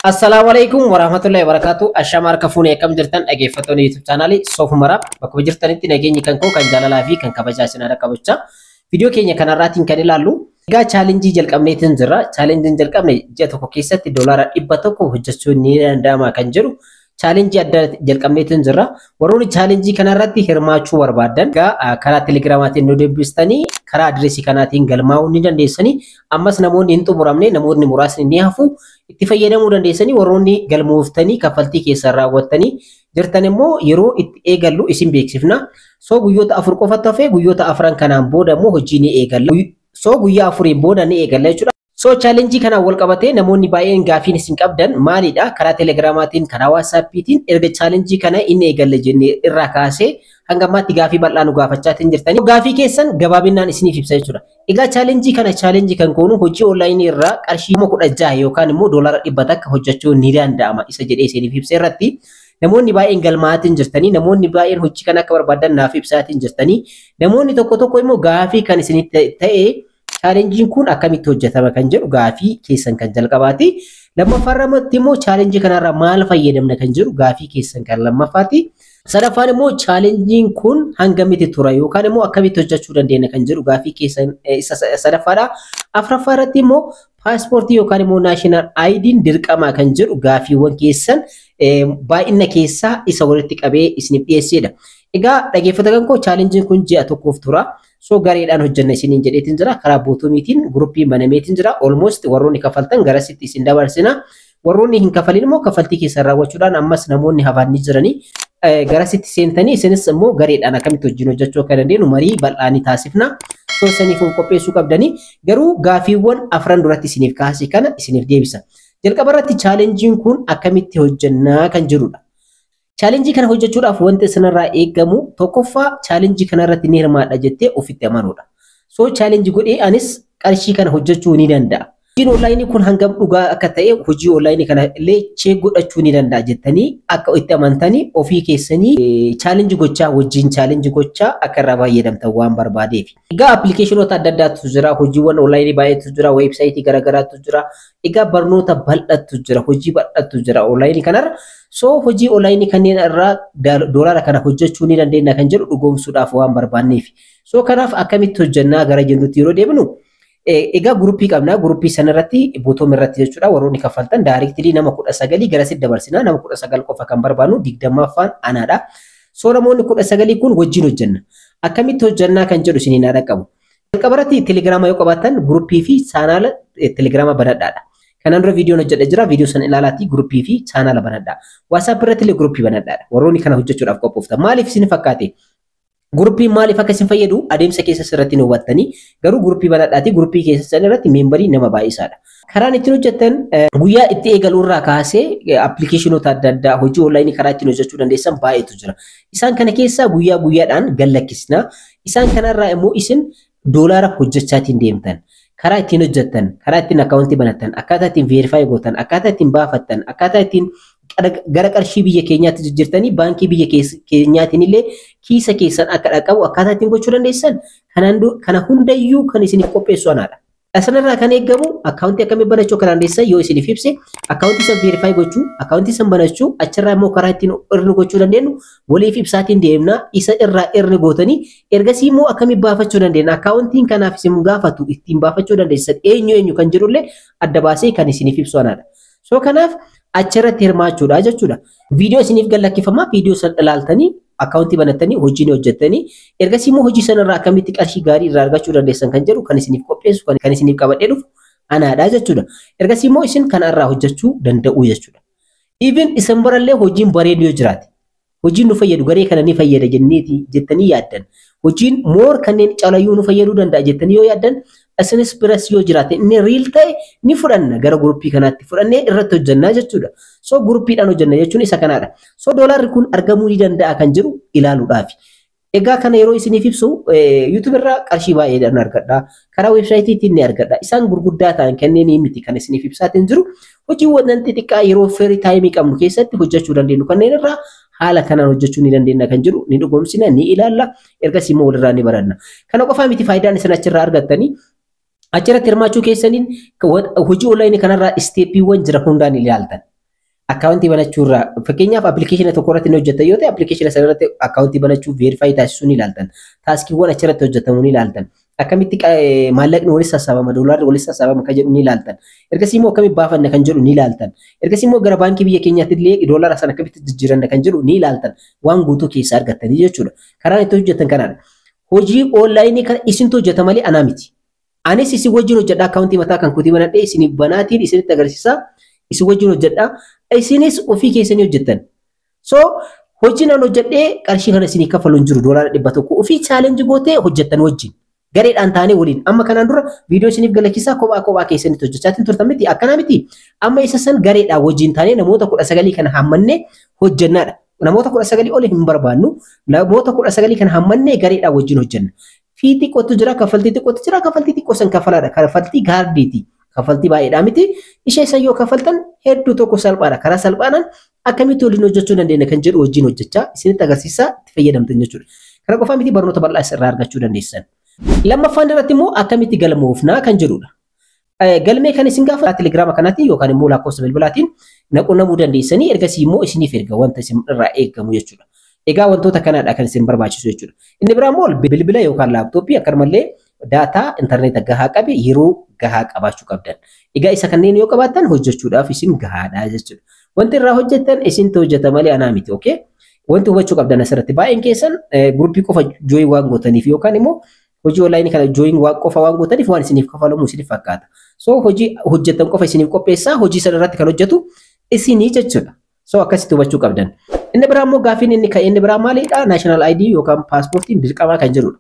Assalamualaikum warahmatullahi wabarakatuh. Ashamar kafune kam jirtan dhaggeeffattoonni YouTube channel Sofumara bakka jirtanitti nageenyi kan koo kan jaalalaa fi kan kabajaa isin ada qabucha. Video keenya kanarraatiin kan ilaallu egaa challenge jalqabneetiin jirra. Challenge jalqabne ji'a tokko keessatti $100 hojjechuun ni danda'ama kan jedhu challenge adda jalqabneetiin jirra. Warroonni challenge kanarratti hirmaachuu barbaadan egaa karaa Telegramaatiin nu deebistanii karaa adreesii kanaatiin galmaa'uu ni dandeessanii. Ammas namoonni hin xumuramne namoonni muraasni ni hafu itti fayyadamuu dandeessanii warroonni galmooftanii kaffaltii keessan raawwattanii jirtan immoo yeroo itti eegallu isin beeksifna. So guyyoota 4 qofatu hafe guyyoota 4 kanaan booda immoo hojii ni eegalla. So guyyaa 4 booda ni eegalla jechuudha. So challenge kana wal qabatee namoonni baay'een gaafiin isin qabdan maalidha? Karaa Telegramaatiin, karaa WhatsAppiitiin erga challenge kana inni eegalla jennee irraa kaasee hanga ammaatti gaafii bal'aa nu gaafachaatiin jirtanii gaafii keessan gabaabinaan isiniif ibsa jechuudha. Egaa challenge kan koonu hojii online irraa qarshii 16 yookaan immoo $100 akka hojjechuun ni danda'ama isa jedhee isiniif ibsa irratti namoonni baay'een galmaatiin jirtanii namoonni baay'een hojii kana akka barbaadan naaf ibsaatiin jirtanii namoonni tokko immoo gaafii kan isinitti ta'e challenge kun akkamitti hojjetama kan jedhu gaafii keessan kan jalqabaati. Lammaffaarratti immoo challenge kanarraa maal fayyadamna kan jedhu gaafii keessan kan lammaffaati. Sadaffaan immoo challenge kun hangamitti tura yookaan immoo akkamitti hojjechuu dandeenya kan jedhu gaafii keessan sadaffaadha. Afuraffaarratti immoo paaspoortii yookaan immoo national ID'n dirqama kan jedhu gaafiiwwan keessan baay'ina keessaa isa walitti qabee isiniif dhiyeessedha. Egaa dhaggeeffattoota koo challenge kun ji'a tokkoof tura. So gareedhaan hojjenna isiniin jedheetiin jira karaa bootumiitiin guruppii banameetiin jira almost warroonni kafaltan garasitti isin dabarsina warroonni hin kafalin immoo kafaltii keessan raawwachuudhaan ammas namoonni hafan ni jiranii garasitti seentanii isinis immoo gareedhaan akkamitti wajjin hojjechuu akka dandeenyu marii bal'aanii taasifna. So saniif qopheessuu qabdanii garuu gaafiiwwan afran duratti isiniif kaasee kana isiniif deebisa. Jalqaba irratti challenge kun akkamitti hojjennaa kan jirudha. Challenge kana hojjechuudhaaf wanti isinirraa eegamu tokkoffaa challenge kana irratti ni hirmaadha jettee ofitti amanuudha. So challenge godhee anis qarshii kana hojjechuu ni danda'a. Hojiin online kun hangam dhugaa akka ta'e hojii online kana illee check godhachuu ni danda'a jettanii akka itti amantanii ofii keessanii challenge gochaa wajjin challenge gochaa akka irraa fayyadamtan waan barbaadeef. Egaa appilikeeshinoota adda addaatu jira, hojiiwwan online baay'eetu jira, weebsaayitii garaagaraatu jira. Egaa barnoota bal'aatu jira, hojii bal'aatu jira online kanarra. So hojii online kanneen irraa $1 kana hojjechuu ni dandeenya kan jedhu dhugoomsuudhaaf waan barbaanneef. So kanaaf akkamitti hojjennaa gara jennutti yeroo deebinu egaa guruppii qabna guruppii sanarratti bootoom irratti jechuudha warroonni kaffaltan directly nama 19 garasitti dabarsina nama 19 qofa kan barbaannu 20ffaan anaadha. So namoonni 19 kun wajjin hojjenna. Akkamitti hojjennaa kan jedhu isiniin haadha qabu. Jalqabarratti Telegrama yoo qabaatan guruppii fi chaanaala Telegrama banadhaadha. Kanan dura viidiyoon hojjedha jira viidiyoo san ilaalaati guruppii fi chaanaala banadhaa. WhatsApp irratti illee guruppii banadhaadha. Warroonni kana hojjechuudhaaf qophooftan maaliif isin fakkaate? Guruppii maaliif akka isin fayyadu adeemsa keessa sirratti nu hubattanii garuu guruppii banadhaati guruppii keessa irratti meembarii nama baay'isaadha. Karaan ittiin hojjettan guyyaa itti eegaluu irraa kaasee appilikeeshinoota adda addaa hojii online karaa ittiin hojjechuu dandeessan baay'eetu jira. Isaan kana keessaa guyyaa guyyaadhaan gallakkisna. Isaan kanarraa immoo isin $1 hojjechaatiin deemtan. Karaa ittiin hojjettan, karaa ittiin akkaawuntii banattan, akkaataa ittiin veerifaayi gootan, akkaataa ittiin baafattan, akkaataa ittiin gara qarshii biyya keenyaatti jijjiirtanii baankii biyya keenyaatiin illee kiisa keessan akka dhaqqabu akkaataa ittiin gochuu dandeessan kana hundayyuu kan isiniif qopheessu anaadha. Sanarraa kan eegamu akkaawuntii akkamiin banachuu kan dandeessan yoo isiniif ibse akkaawuntii san veerifaayi gochuu, akkaawuntii san banachuu achirraa immoo karaa ittiin irra gochuu dandeenyu waliif ibsaatiin deemna isa irraa irra gootanii ergasii immoo akkamiin baafachuu dandeenya akkaawuntiin kanaaf isin gaafatu ittiin baafachuu dandeessan eenyu kan jedhullee adda baasee kan isiniif ibsu anaadha. So kanaaf achirratti hirmaachuudha jechuudha. Viidiyoo isiniif gallakkifama viidiyoo san ilaaltanii akkaawuntii banattanii hojii ni hojjettanii ergasii immoo hojii sanarraa akkamitti qarshii gaarii irraa argachuu dandeessan kan jedhu kan isiniif qopheessu kan isiniif qabadhee dhufu anaadha jechuudha. Ergasii immoo isin kanarraa hojjechuu danda'u jechuudha. Even isin barallee hojiin bareedu yoo jiraate hojiin nu fayyadu garee kana ni fayyada jettanii yaaddan hojiin moor kanneen caalayyuu nu fayyaduu danda'a jettanii yoo yaaddan isinis biras yoo jiraate inni riil ta'e ni fudhanna gara guruppii kanaatti fudhannee irratti hojjennaa jechuudha. So guruppiidhaan hojjenna jechuun isa kanaadha. So $1 kun argamuu ni danda'a kan jiru ilaaluudhaaf. Egaa kana yeroo isiniif ibsu YouTube irraa qarshii baay'eedhaan argadha. Karaa weebsaayitiin ni argadha. Isaan gurguddaa ta'an kanneen miti kan isiniif ibsaatiin jiru hojiiwwan xixiqqaa yeroo free time qabnu keessatti hojjechuu dandeenyu kanneen irraa haala kanaan hojjechuu ni dandeenya kan jiru ni dhugoomsina ni ilaalla ergasii immoo walirraa ni baranna. Kana qofaa miti faayidaan isin achirraa argattanii achirratti hirmaachuu keessaniin hojii online kanarraa isteeppiiwwan jira hundaan ilaaltan. akkaawuntii banachuu irraa fakkeenyaaf appilikeeshina tokko irratti ni hojjetan yoo ta'e appilikeeshina sana irratti akkaawuntii banachuu veerifaayi taasisuu ni ilaaltan. Taaskiiwwan achirratti hojjetamu ni ilaaltan. Akkamitti maallaqni walitti sassaabama doolaarri walitti sassaabama kan jedhu ni ilaaltan. Ergasii immoo akkamitti baafanna kan jedhu ni ilaaltan. Ergasii immoo gara baankii biyya keenyaatti illee doolaara sana akkamitti jijjiiranna kan jedhu ni ilaaltan. Waan guutuu keessaa argattanii jechuudha. Karaan itti hojjetan kanaadha. Hojii onlaayinii kana isintu hojjeta malee anaa miti. Anis isin wajjin hojjedha akkaawuntii mataa kan kutii banadhee isin banaatiin isinitti agarsiisa. Isin wajjin hojjedha. Isinis ofii keessanii hojjettan. So hojiin an hojjedhee qarshii kana isinii kafaluun jiru doolaara 100 ofii chaalenji gootee hojjettan wajjin. Gareedhaan taanee waliin amma kanaan dura viidiyoo isiniif galachiisaa kophaa keessanitti hojjechaatiin turtan miti akkanaa miti. Amma isa san gareedhaan wajjin taanee namoota 19 kana hammannee hojjennaadha. Namoota 19 oli hin barbaannu. Namoota 19 kana hammannee gareedhaan wajjin hojjenna. Fii xiqqootu jira, kaffaltii xiqqootu jira, kaffaltii xiqqoo san kafalaadha. Kaffaltii gaardiiti. Kaffaltii baay'eedhaa miti. Ishee san yoo kaffaltan hedduu tokko salphaadha. Karaa salphaadhaan akkamitti waliin hojjechuu dandeenya kan jedhu wajjin hojjechaa isinitti agarsiisaa itti fayyadamtan jechuudha. Kana qofaa miti barnoota bal'aa irraa argachuu dandeessan. Lammaffaan irratti immoo akkamitti galmoofnaa kan jedhudha. Galmee kan isin gaafa telegiraama kanaatiin yookaan immoo lakkoofsa bilbilaatiin naqunnamuu dandeessanii ergasii immoo isiniif erga wanta isin irraa eegamu jechuudha. Egaa wantoota kanaadha kan isin barbaachisu jechuudha. Inni biraa immoo bilbila yookaan laaptooppii akkasumallee daataa intarneeta gahaa qabe yeroo gahaa qabaachuu qabdan. Egaa isa kanneen yoo qabaattan hojjechuudhaaf isin gahaadha jechuudha. Wanti irraa hojjettan isintu hojjeta malee anaa miti. Okay? Wanti hubachuu qabdan asirratti baay'een keessan guruppii qofa jooyii waan gootaniif yookaan immoo hojii onlaayinii kana jooyin qofa waan gootaniif waan isiniif kafalamu isiniif fakkaata. So hojii hojjetan qofa isiniif qopheessaa hojii sana irratti kan hojjetu isinii jechuudha. So akkasitti hubachuu qabdan. Inni biraa immoo gaafiin inni biraa maalidha? National ID yookaan paaspoortiin dirqamaa kan jedhudha.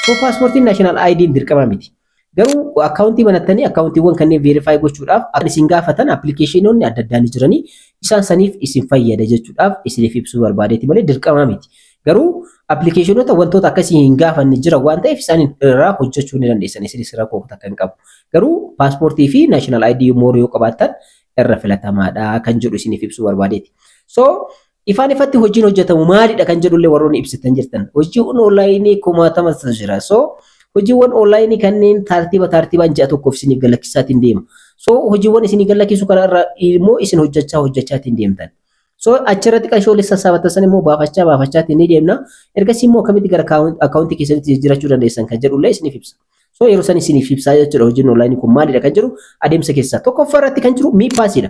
So paaspoortiin national ID dirqamaa miti. Garuu akkaawuntii banattanii akkaawuntiiwwan kanneen veerifaayi gochuudhaaf akka isin gaafatan appilikeeshinoonni adda addaa ni jiranii isaan saniif isin fayyada jechuudhaaf isiniif ibsuu barbaadeeti malee dirqamaa miti. Garuu appilikeeshinoota wantoota akkasii hin gaafanne jira waan ta'eef isaan irraa hojjechuu ni dandeessan isinis rakkoo takka hin qabu. Garuu paaspoortii fi national ID yoo qabaattan irra filatamaadha kan jedhu isiniif ibsuu barbaadeeti. So ifaan ifatti hojiin hojjetamu maalidha kan jedhullee warroonni ibsitan jirtan. Hojiiwwan onlaayinii kumaatamas jira. So hojiiwwan onlaayinii kanneen tartiibaan ji'a tokkoof isiniif galakkisaatiin deema. So hojiiwwan isinii galakkisu kanarra immoo isin hojjechaatiin deemtan. So achirratti qarshii walitti sassaabattan san immoo baafachaatiin ni deemna. Ergasii immoo akkamitti gara akkaawuntii keessanitti jijjiirachuu dandeessan kan jedhullee isiniif ibsa. So yeroo san isiniif ibsaa jechuudha hojiin onlaayinii kun maalidha kan jedhu adeemsa keessaa tokkoffaa irratti kan jiru miipaasiidha.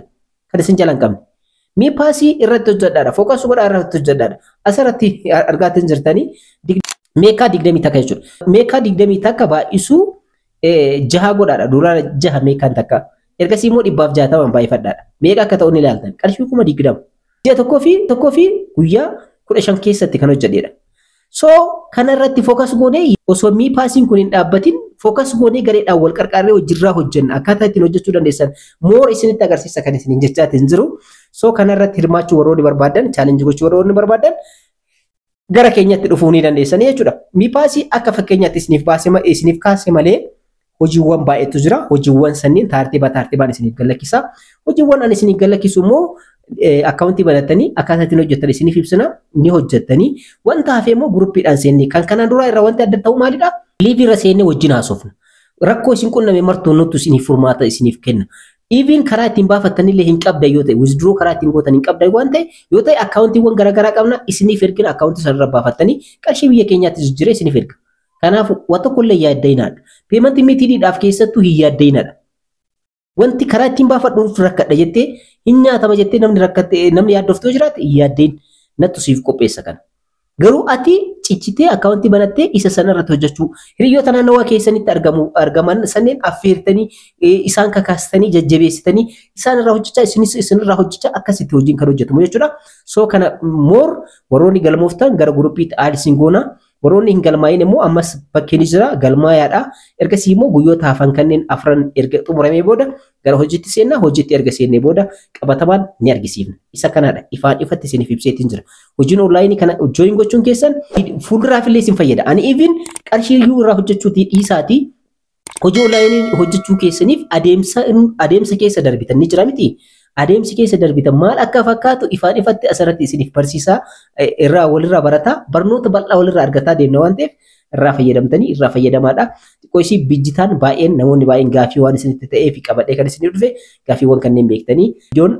Kan isin jala hin qabne. Miipaasii irratti hojjedhaadha. Fookas godhaa irratti hojjedhaadha. Asirratti argaatiin jirtanii meeqaa 20 takka jechuudha. Meeqaa 20 takka baay'isuu 6 godhaadha. Doolaara 6 meeqaan takka. Ergasii immoo 160 baay'ifadhaadha. Meeqa akka ta'u ni ilaaltan. Qarshii 20,000. Ji'a tokkoo fi guyyaa 15 keessatti kan hojjedheedha. So kanarratti fookas goonee osoo miipaasiin kun hin dhaabbatin fookas goonee gareedhaan wal qarqaarree hojiirraa hojjenna akkaataa ittiin hojjechuu dandeessan moor isinitti agarsiisa kan isin jechaatiin jiru. So kanarratti hirmaachuu warroonni barbaadan chaalenjii gochuu warroonni barbaadan gara keenyatti dhufuu ni dandeessanii jechuudha. Miipaasii akka fakkeenyaatti isiniif kaase malee hojiiwwan baay'eetu jira. Hojiiwwan sanniin tartiibaan isiniif galakkisa. Hojiiwwan ani isiniif galakkisu immoo akkaawuntii banattanii akkaataa ittiin hojjettan isiniif ibsina ni hojjettanii wanta hafee immoo guruppiidhaan seennee kan kanaan dura irraa wanti adda ta'u maalidha? Liivii irra seennee wajjin haasofna. Rakkoo isin qunname martuu nutti isiniif furmaata isiniif kenna. Even karaa ittiin baafattanillee hin qabdan yoo ta'e withdraw karaa ittiin gootan hin qabdan waan ta'e yoo ta'e akkaawuntiiwwan garaagaraa qabna isiniif ergina akkaawuntii sanarra baafattanii qarshii biyya keenyaatti jijjiiree isiniif erga. Kanaaf waan tokkollee yaaddayinaadha. Peemantii mitiidhaaf keessattuu hin yaaddayinaadha. Wanti karaa ittiin baafadhuuf rakkadha jettee hin nyaatama jettee namni yaaddoftuu jiraate yaaddein nattu siif qopheessa kana. Garuu ati cichitee akkaawuntii banattee isa sanarratti hojjechuu hiriyoota naannawaa keessanitti argaman sanneen affeertanii isaan kakaastanii jajjabeessitanii isaan irraa hojjechaa isinis isinirraa hojjechaa akkasitti hojiin kan hojjetamu jechuudha. So kana moor warroonni galmooftan gara guruppiitti aadisiin goona. Warroonni hin galmaa'in immoo ammas bakkeen jira galmaayaadha. Ergasii immoo guyyoota hafan kanneen afran erga xumuramee booda gara hojiitti seennaa hojiitti erga seennee booda qabatamaan ni argisiifna. Isa kanaadha ifaan ifatti isiniif ibseetiin jira. Hojiin onlaayinii kana jooyin gochuun keessan fuulduraaf illee isin fayyada. Ani even qarshii iyyuu irraa hojjechuutii dhiisaatii hojii onlaayinii hojjechuu keessaniif adeemsa keessa darbitan ni jira miti. Adeemsi keessa darbitan maal akka fakkaatu ifaan ifatti asirratti isiniif barsiisaa irraa walirraa barataa barnoota bal'aa walirraa argataa deemna waan ta'eef irraa fayyadamtanii irraa fayyadamaadha. xiqqoo bijitaan baay'een namoonni baay'een gaafii waan isinitti ta'ee fi qabadhee kan isinii dhufe gaafiiwwan kanneen beektanii viidiyoon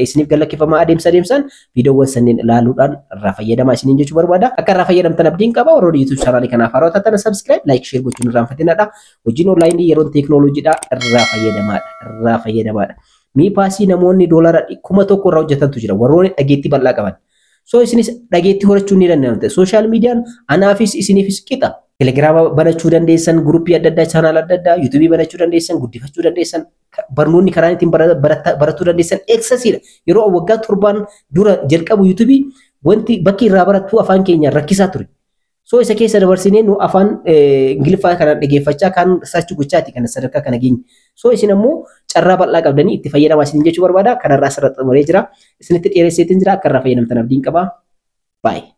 isiniif gallakkifamaa adeemsaan viidiyoowwan sanneen ilaaluudhaan irraa fayyadamaa isiniin jechuu barbaada. Akka irraa fayyadamtan abdiin qaba. Warroonni YouTube chaanaalii kanaaf haaraa taatan subscribe, like, share gochuun irraa fayyadamaadha. Hojiin onlaayinii yeroo teeknooloojiidha irraa fayyadamaadha. Miipaasii namoonni doolara 1,000 irraa hojjetantu jira. Warroonni dhageettii bal'aa qaban. So isinis dhageettii horachuu ni danda'amte. Social media anaafis isiniifis qixa. Telegram banachuu dandeessan, gruupii adda addaa, channel adda addaa, YouTube banachuu dandeessan, guddifachuu dandeessan, barnoonni karaa ittiin baratuu dandeessan eksasiidha. Yeroo waggaa 7 dura jalqabu YouTube wanti bakki irraa barattu afaan keenya rakkisaa ture. So isa keessa dabarsinee nu afaan Ingiliffaa kana dhageeffachaa kan search gochaati kan sadarkaa kana geenye. So isin ammoo carraa bal'aa qabdanii itti fayyadamaa isin jechuu barbaada. Kanarraa asirratti xumuree jira. Isinitti dheeresseetiin jira. Akka irraa fayyadamtan abdiin qaba. Bye.